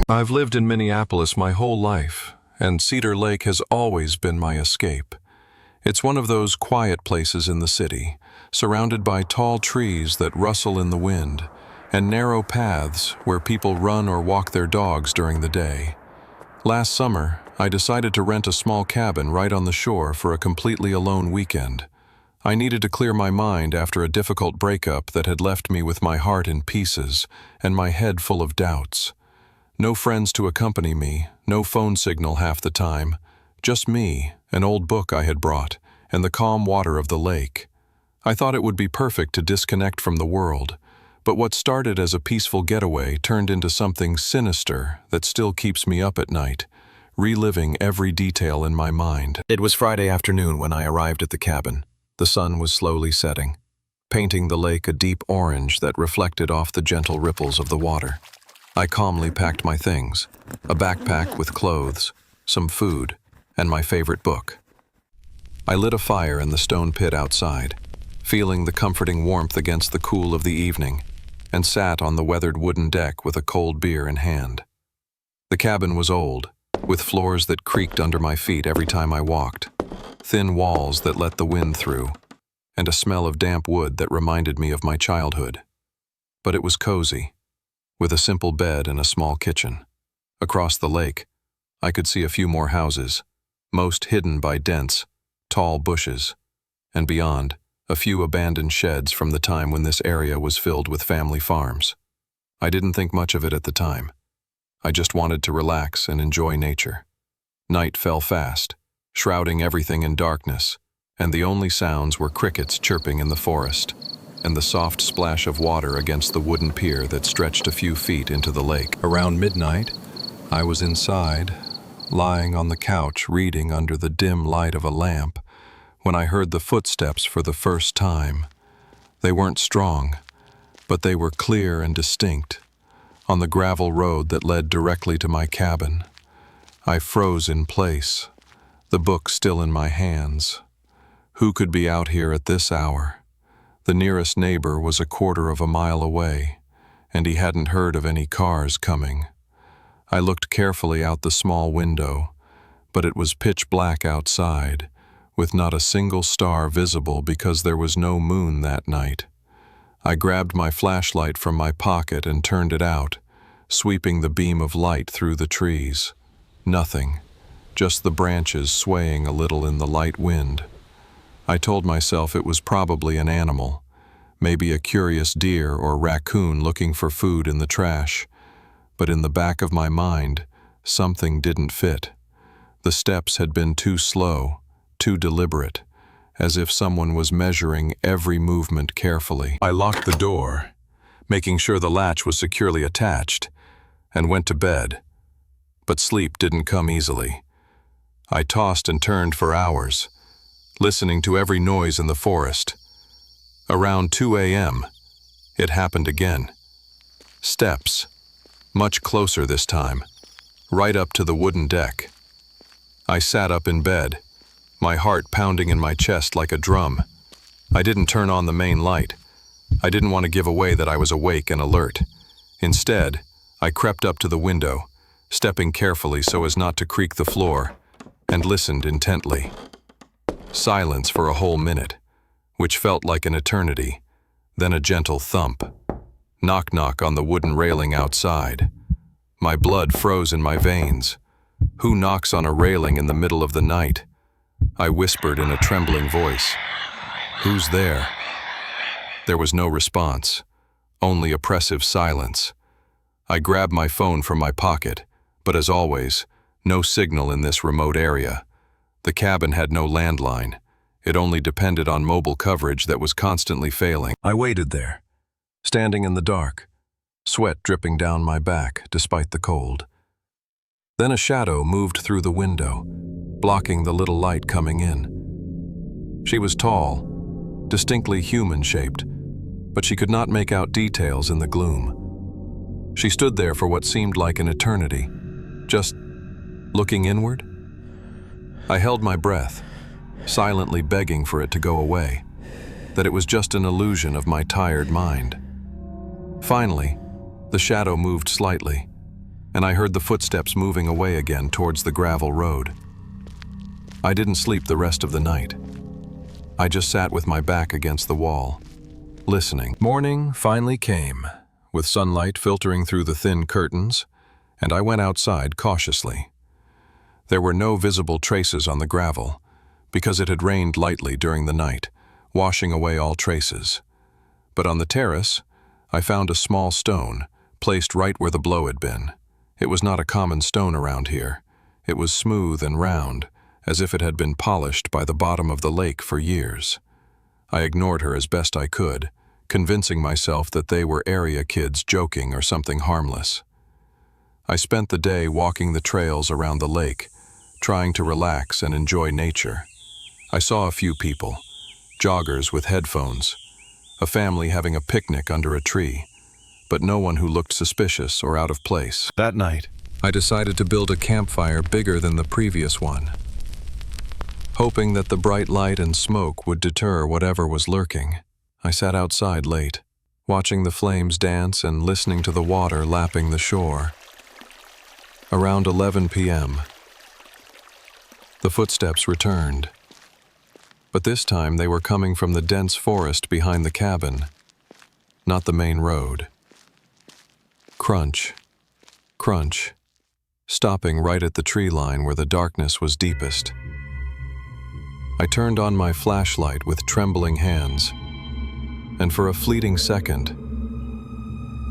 I've lived in Minneapolis my whole life, and Cedar Lake has always been my escape. It's one of those quiet places in the city, surrounded by tall trees that rustle in the wind, and narrow paths where people run or walk their dogs during the day. Last summer, I decided to rent a small cabin right on the shore for a completely alone weekend. I needed to clear my mind after a difficult breakup that had left me with my heart in pieces and my head full of doubts. No friends to accompany me, no phone signal half the time, just me, an old book I had brought, and the calm water of the lake. I thought it would be perfect to disconnect from the world, but what started as a peaceful getaway turned into something sinister that still keeps me up at night, reliving every detail in my mind. It was Friday afternoon when I arrived at the cabin. The sun was slowly setting, painting the lake a deep orange that reflected off the gentle ripples of the water. I calmly packed my things, a backpack with clothes, some food, and my favorite book. I lit a fire in the stone pit outside, feeling the comforting warmth against the cool of the evening, and sat on the weathered wooden deck with a cold beer in hand. The cabin was old, with floors that creaked under my feet every time I walked, thin walls that let the wind through, and a smell of damp wood that reminded me of my childhood. But it was cozy, with a simple bed and a small kitchen. Across the lake, I could see a few more houses, most hidden by dense, tall bushes, and beyond, a few abandoned sheds from the time when this area was filled with family farms. I didn't think much of it at the time. I just wanted to relax and enjoy nature. Night fell fast, shrouding everything in darkness, and the only sounds were crickets chirping in the forest, and the soft splash of water against the wooden pier that stretched a few feet into the lake. Around midnight, I was inside, lying on the couch reading under the dim light of a lamp, when I heard the footsteps for the first time. They weren't strong, but they were clear and distinct, on the gravel road that led directly to my cabin. I froze in place, the book still in my hands. Who could be out here at this hour? The nearest neighbor was a quarter of a mile away, and he hadn't heard of any cars coming. I looked carefully out the small window, but it was pitch black outside, with not a single star visible because there was no moon that night. I grabbed my flashlight from my pocket and turned it out, sweeping the beam of light through the trees. Nothing, just the branches swaying a little in the light wind. I told myself it was probably an animal, maybe a curious deer or raccoon looking for food in the trash. But in the back of my mind, something didn't fit. The steps had been too slow, too deliberate, as if someone was measuring every movement carefully. I locked the door, making sure the latch was securely attached, and went to bed. But sleep didn't come easily. I tossed and turned for hours, listening to every noise in the forest. Around 2 a.m., it happened again. Steps, much closer this time, right up to the wooden deck. I sat up in bed, my heart pounding in my chest like a drum. I didn't turn on the main light. I didn't want to give away that I was awake and alert. Instead, I crept up to the window, stepping carefully so as not to creak the floor, and listened intently. Silence for a whole minute, which felt like an eternity, then a gentle thump. Knock-knock on the wooden railing outside. My blood froze in my veins. Who knocks on a railing in the middle of the night? I whispered in a trembling voice. Who's there? There was no response, only oppressive silence. I grabbed my phone from my pocket, but as always, no signal in this remote area. The cabin had no landline. It only depended on mobile coverage that was constantly failing. I waited there, standing in the dark, sweat dripping down my back despite the cold. Then a shadow moved through the window, blocking the little light coming in. She was tall, distinctly human-shaped, but she could not make out details in the gloom. She stood there for what seemed like an eternity, just looking inward. I held my breath, silently begging for it to go away, that it was just an illusion of my tired mind. Finally, the shadow moved slightly, and I heard the footsteps moving away again towards the gravel road. I didn't sleep the rest of the night. I just sat with my back against the wall, listening. Morning finally came, with sunlight filtering through the thin curtains, and I went outside cautiously. There were no visible traces on the gravel, because it had rained lightly during the night, washing away all traces. But on the terrace, I found a small stone, placed right where the blow had been. It was not a common stone around here. It was smooth and round, as if it had been polished by the bottom of the lake for years. I ignored her as best I could, convincing myself that they were area kids joking or something harmless. I spent the day walking the trails around the lake, trying to relax and enjoy nature. I saw a few people, joggers with headphones, a family having a picnic under a tree, but no one who looked suspicious or out of place. That night, I decided to build a campfire bigger than the previous one, hoping that the bright light and smoke would deter whatever was lurking. I sat outside late, watching the flames dance and listening to the water lapping the shore. Around 11 p.m., the footsteps returned. But this time they were coming from the dense forest behind the cabin, not the main road. Crunch, crunch, stopping right at the tree line where the darkness was deepest. I turned on my flashlight with trembling hands, and for a fleeting second,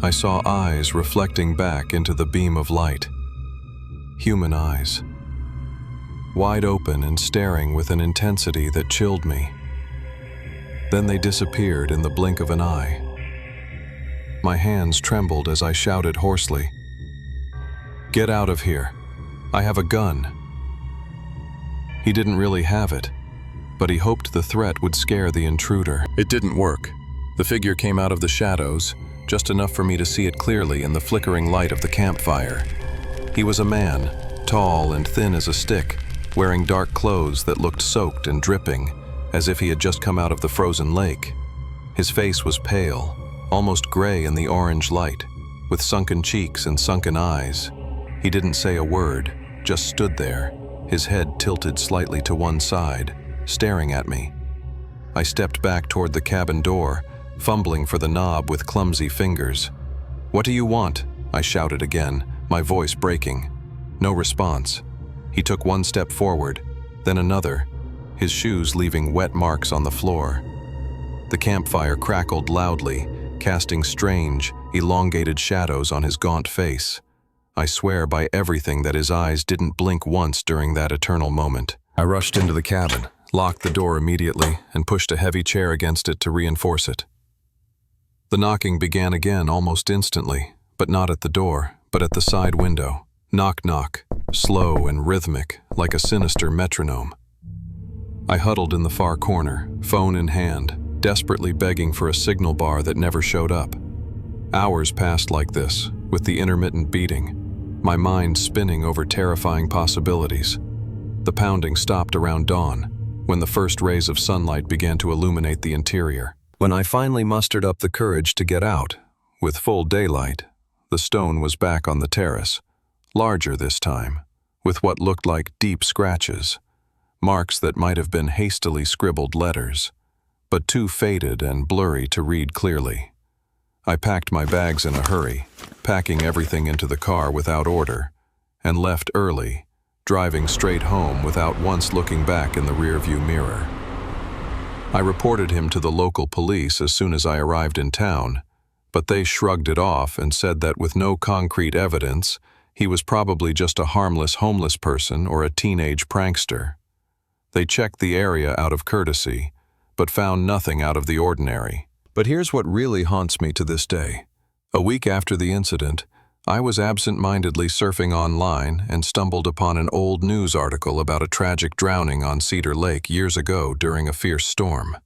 I saw eyes reflecting back into the beam of light. Human eyes, wide open and staring with an intensity that chilled me. Then they disappeared in the blink of an eye. My hands trembled as I shouted hoarsely, "Get out of here! I have a gun!" He didn't really have it, but he hoped the threat would scare the intruder. It didn't work. The figure came out of the shadows, just enough for me to see it clearly in the flickering light of the campfire. He was a man, tall and thin as a stick, wearing dark clothes that looked soaked and dripping, as if he had just come out of the frozen lake. His face was pale, almost gray in the orange light, with sunken cheeks and sunken eyes. He didn't say a word, just stood there, his head tilted slightly to one side, staring at me. I stepped back toward the cabin door, fumbling for the knob with clumsy fingers. "What do you want?" I shouted again, my voice breaking. No response. He took one step forward, then another, his shoes leaving wet marks on the floor. The campfire crackled loudly, casting strange, elongated shadows on his gaunt face. I swear by everything that his eyes didn't blink once during that eternal moment. I rushed into the cabin, locked the door immediately, and pushed a heavy chair against it to reinforce it. The knocking began again almost instantly, but not at the door, but at the side window. Knock, knock, slow and rhythmic, like a sinister metronome. I huddled in the far corner, phone in hand, desperately begging for a signal bar that never showed up. Hours passed like this, with the intermittent beating, my mind spinning over terrifying possibilities. The pounding stopped around dawn, when the first rays of sunlight began to illuminate the interior. When I finally mustered up the courage to get out, with full daylight, the stone was back on the terrace, larger this time, with what looked like deep scratches, marks that might have been hastily scribbled letters, but too faded and blurry to read clearly. I packed my bags in a hurry, packing everything into the car without order, and left early, driving straight home without once looking back in the rearview mirror. I reported him to the local police as soon as I arrived in town, but they shrugged it off and said that with no concrete evidence, he was probably just a harmless homeless person or a teenage prankster. They checked the area out of courtesy, but found nothing out of the ordinary. But here's what really haunts me to this day. A week after the incident, I was absent-mindedly surfing online and stumbled upon an old news article about a tragic drowning on Cedar Lake years ago during a fierce storm.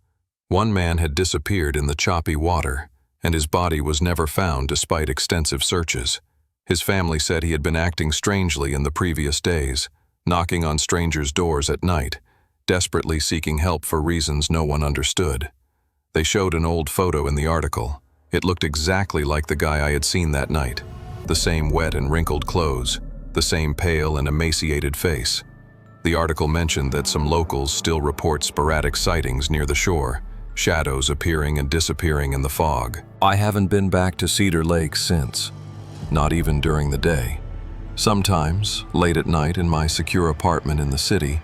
One man had disappeared in the choppy water, and his body was never found despite extensive searches. His family said he had been acting strangely in the previous days, knocking on strangers' doors at night, desperately seeking help for reasons no one understood. They showed an old photo in the article. It looked exactly like the guy I had seen that night. the same wet and wrinkled clothes, the same pale and emaciated face. The article mentioned that some locals still report sporadic sightings near the shore, shadows appearing and disappearing in the fog. I haven't been back to Cedar Lake since, not even during the day. Sometimes, late at night in my secure apartment in the city,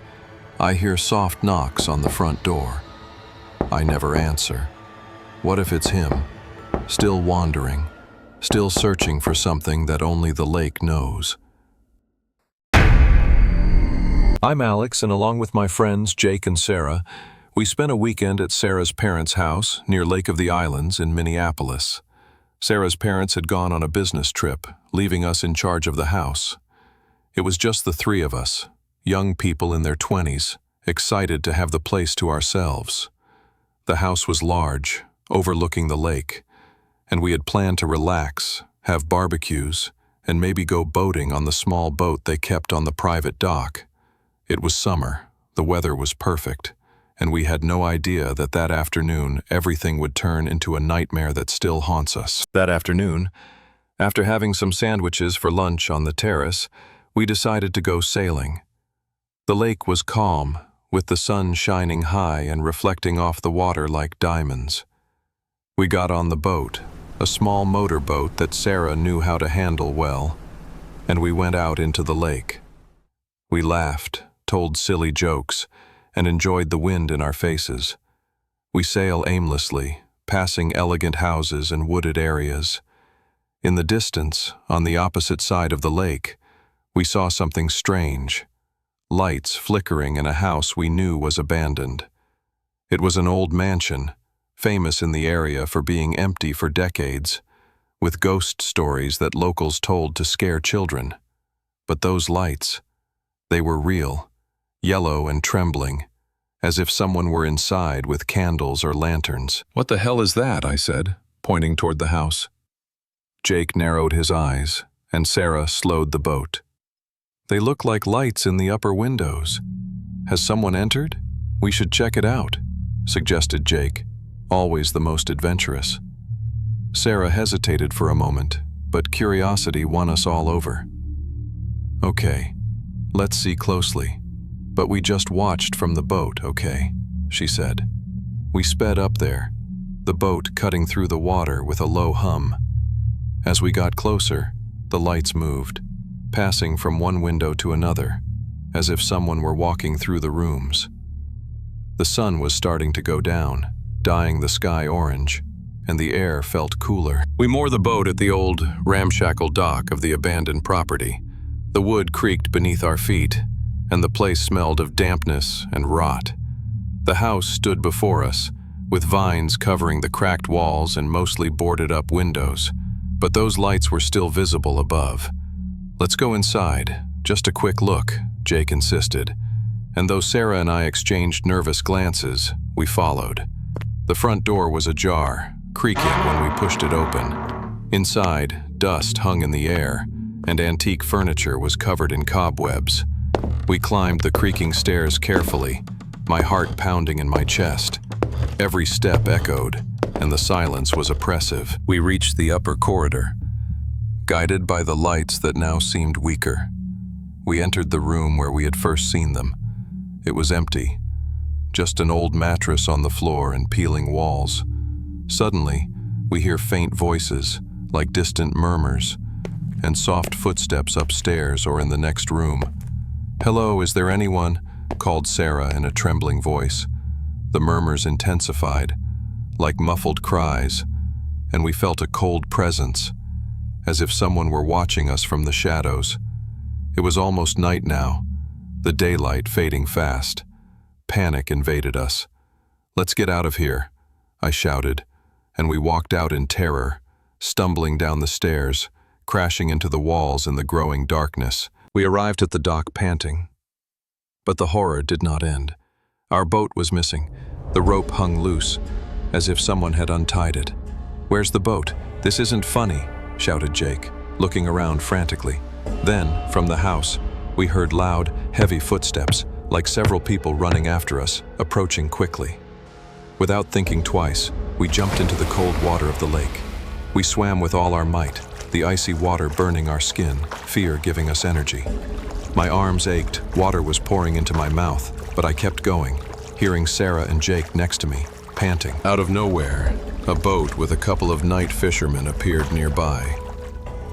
I hear soft knocks on the front door. I never answer. What if it's him, still wandering, still searching for something that only the lake knows? I'm Alex, and along with my friends Jake and Sarah, we spent a weekend at Sarah's parents' house near Lake of the Islands in Minneapolis. Sarah's parents had gone on a business trip, leaving us in charge of the house. It was just the three of us, young people in their 20s, excited to have the place to ourselves. The house was large, overlooking the lake, and we had planned to relax, have barbecues, and maybe go boating on the small boat they kept on the private dock. It was summer, the weather was perfect, and we had no idea that that afternoon everything would turn into a nightmare that still haunts us. That afternoon, after having some sandwiches for lunch on the terrace, we decided to go sailing. The lake was calm, with the sun shining high and reflecting off the water like diamonds. We got on the boat, a small motorboat that Sarah knew how to handle well, and we went out into the lake. We laughed, told silly jokes, and enjoyed the wind in our faces. We sail aimlessly, passing elegant houses and wooded areas. In the distance, on the opposite side of the lake, we saw something strange. Lights flickering in a house we knew was abandoned. It was an old mansion, famous in the area for being empty for decades, with ghost stories that locals told to scare children. But those lights, they were real, yellow and trembling, as if someone were inside with candles or lanterns. "What the hell is that?" I said, pointing toward the house. Jake narrowed his eyes, and Sarah slowed the boat. "They look like lights in the upper windows. Has someone entered? We should check it out," suggested Jake, always the most adventurous. Sarah hesitated for a moment, but curiosity won us all over. "Okay, let's see closely. But we just watched from the boat, okay?" she said. We sped up there, the boat cutting through the water with a low hum. As we got closer, the lights moved, passing from one window to another, as if someone were walking through the rooms. The sun was starting to go down, dyeing the sky orange, and the air felt cooler. We moored the boat at the old, ramshackle dock of the abandoned property. The wood creaked beneath our feet, and the place smelled of dampness and rot. The house stood before us, with vines covering the cracked walls and mostly boarded-up windows, but those lights were still visible above. "Let's go inside, just a quick look," Jake insisted, and though Sarah and I exchanged nervous glances, we followed. The front door was ajar, creaking when we pushed it open. Inside, dust hung in the air, and antique furniture was covered in cobwebs. We climbed the creaking stairs carefully, my heart pounding in my chest. Every step echoed, and the silence was oppressive. We reached the upper corridor, guided by the lights that now seemed weaker. We entered the room where we had first seen them. It was empty, just an old mattress on the floor and peeling walls. Suddenly, we hear faint voices, like distant murmurs, and soft footsteps upstairs or in the next room. "Hello, is there anyone?" called Sarah in a trembling voice. The murmurs intensified, like muffled cries, and we felt a cold presence, as if someone were watching us from the shadows. It was almost night now, the daylight fading fast. Panic invaded us. "Let's get out of here," I shouted, and we walked out in terror, stumbling down the stairs, crashing into the walls in the growing darkness. We arrived at the dock panting. But the horror did not end. Our boat was missing. The rope hung loose, as if someone had untied it. "Where's the boat? This isn't funny," shouted Jake, looking around frantically. Then, from the house, we heard loud, heavy footsteps, like several people running after us, approaching quickly. Without thinking twice, we jumped into the cold water of the lake. We swam with all our might, the icy water burning our skin, fear giving us energy. My arms ached, water was pouring into my mouth, but I kept going, hearing Sarah and Jake next to me, panting. Out of nowhere, a boat with a couple of night fishermen appeared nearby.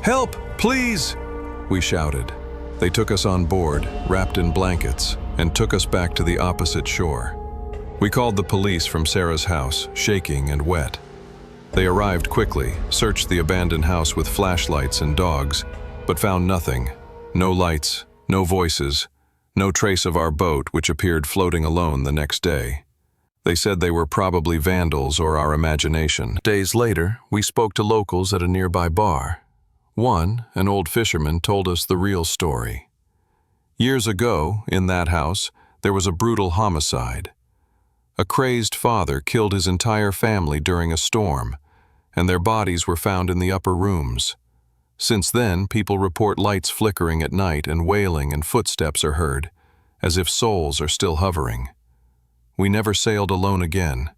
"Help, please!" we shouted. They took us on board, wrapped in blankets, and took us back to the opposite shore. We called the police from Sarah's house, shaking and wet. They arrived quickly, searched the abandoned house with flashlights and dogs, but found nothing. No lights, no voices, no trace of our boat, which appeared floating alone the next day. They said they were probably vandals or our imagination. Days later, we spoke to locals at a nearby bar. One, an old fisherman, told us the real story. Years ago, in that house, there was a brutal homicide. A crazed father killed his entire family during a storm, and their bodies were found in the upper rooms. Since then, people report lights flickering at night and wailing and footsteps are heard, as if souls are still hovering. We never sailed alone again,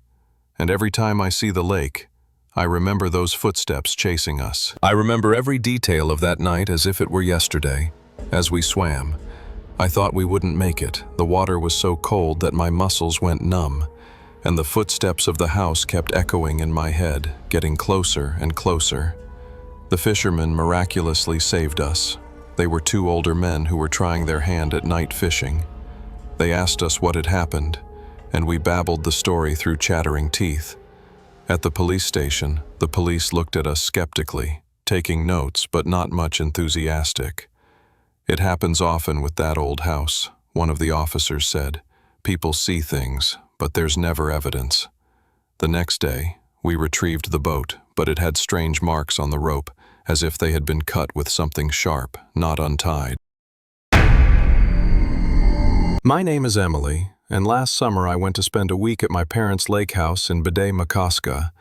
and every time I see the lake, I remember those footsteps chasing us. I remember every detail of that night as if it were yesterday. As we swam, I thought we wouldn't make it. The water was so cold that my muscles went numb, and the footsteps of the house kept echoing in my head, getting closer and closer. The fishermen miraculously saved us. They were two older men who were trying their hand at night fishing. They asked us what had happened, and we babbled the story through chattering teeth. At the police station, the police looked at us skeptically, taking notes but not much enthusiastic. "It happens often with that old house," one of the officers said. "People see things, but there's never evidence." The next day, we retrieved the boat, but it had strange marks on the rope, as if they had been cut with something sharp, not untied. My name is Emily, and last summer I went to spend a week at my parents' lake house in Bde Maka Ska,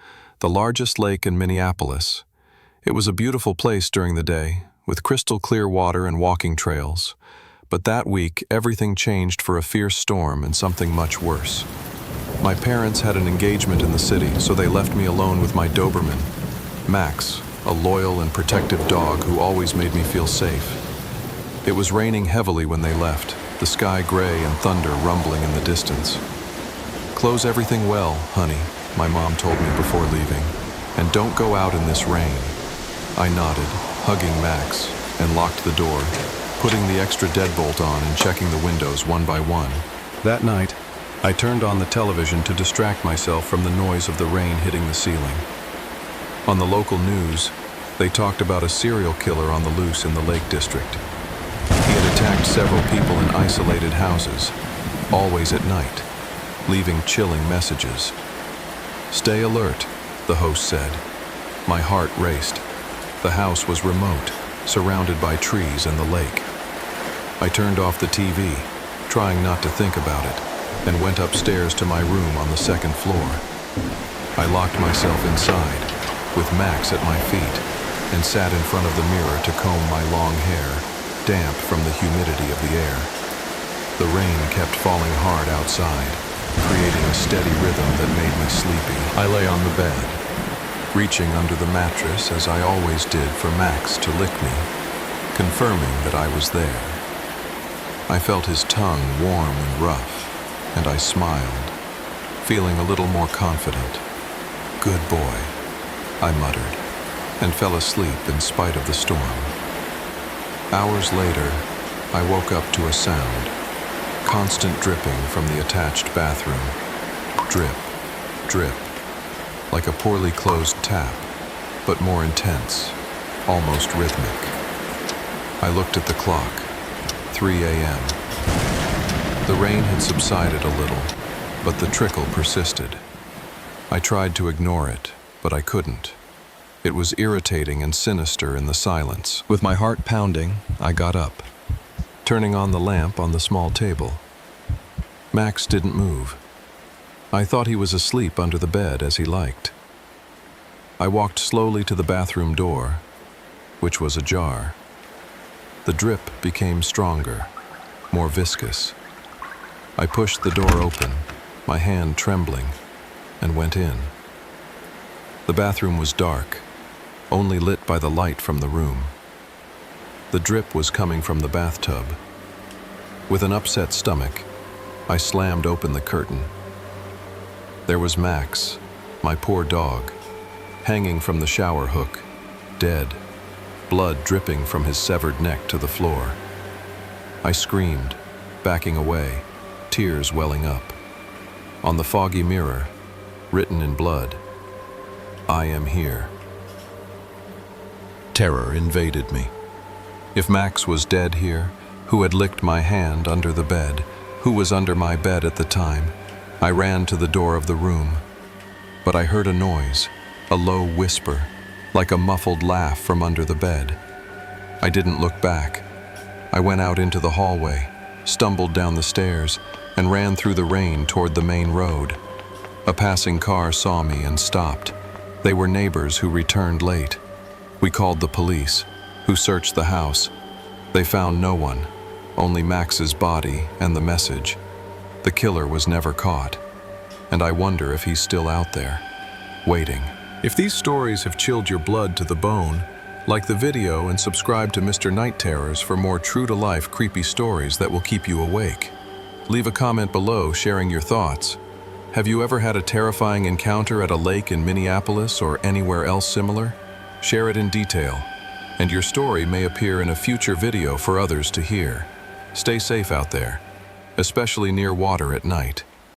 the largest lake in Minneapolis. It was a beautiful place during the day, with crystal clear water and walking trails. But that week, everything changed for a fierce storm and something much worse. My parents had an engagement in the city, so they left me alone with my Doberman, Max, a loyal and protective dog who always made me feel safe. It was raining heavily when they left, the sky gray and thunder rumbling in the distance. "Close everything well, honey," my mom told me before leaving, "and don't go out in this rain." I nodded, hugging Max, and locked the door, putting the extra deadbolt on and checking the windows one by one. That night, I turned on the television to distract myself from the noise of the rain hitting the ceiling. On the local news, they talked about a serial killer on the loose in the Lake District. He had attacked several people in isolated houses, always at night, leaving chilling messages. "Stay alert," the host said. My heart raced. The house was remote, surrounded by trees and the lake. I turned off the TV, trying not to think about it, and went upstairs to my room on the second floor. I locked myself inside, with Max at my feet, and sat in front of the mirror to comb my long hair, damp from the humidity of the air. The rain kept falling hard outside, creating a steady rhythm that made me sleepy. I lay on the bed, reaching under the mattress as I always did for Max to lick me, confirming that I was there. I felt his tongue warm and rough, and I smiled, feeling a little more confident. "Good boy," I muttered, and fell asleep in spite of the storm. Hours later, I woke up to a sound, constant dripping from the attached bathroom. Drip, drip, like a poorly closed tap, but more intense, almost rhythmic. I looked at the clock, 3 a.m. The rain had subsided a little, but the trickle persisted. I tried to ignore it, but I couldn't. It was irritating and sinister in the silence. With my heart pounding, I got up, turning on the lamp on the small table. Max didn't move. I thought he was asleep under the bed as he liked. I walked slowly to the bathroom door, which was ajar. The drip became stronger, more viscous. I pushed the door open, my hand trembling, and went in. The bathroom was dark, only lit by the light from the room. The drip was coming from the bathtub. With an upset stomach, I slammed open the curtain. There was Max, my poor dog, hanging from the shower hook, dead, blood dripping from his severed neck to the floor. I screamed, backing away, tears welling up. On the foggy mirror, written in blood, "I am here." Terror invaded me. If Max was dead here, who had licked my hand under the bed, who was under my bed at the time, I ran to the door of the room. But I heard a noise, a low whisper, like a muffled laugh from under the bed. I didn't look back. I went out into the hallway, stumbled down the stairs, and ran through the rain toward the main road. A passing car saw me and stopped. They were neighbors who returned late. We called the police, who searched the house. They found no one, only Max's body and the message. The killer was never caught, and I wonder if he's still out there, waiting. If these stories have chilled your blood to the bone, like the video and subscribe to Mr. Night Terrors for more true-to-life creepy stories that will keep you awake. Leave a comment below sharing your thoughts. Have you ever had a terrifying encounter at a lake in Minneapolis or anywhere else similar? Share it in detail, and your story may appear in a future video for others to hear. Stay safe out there, especially near water at night.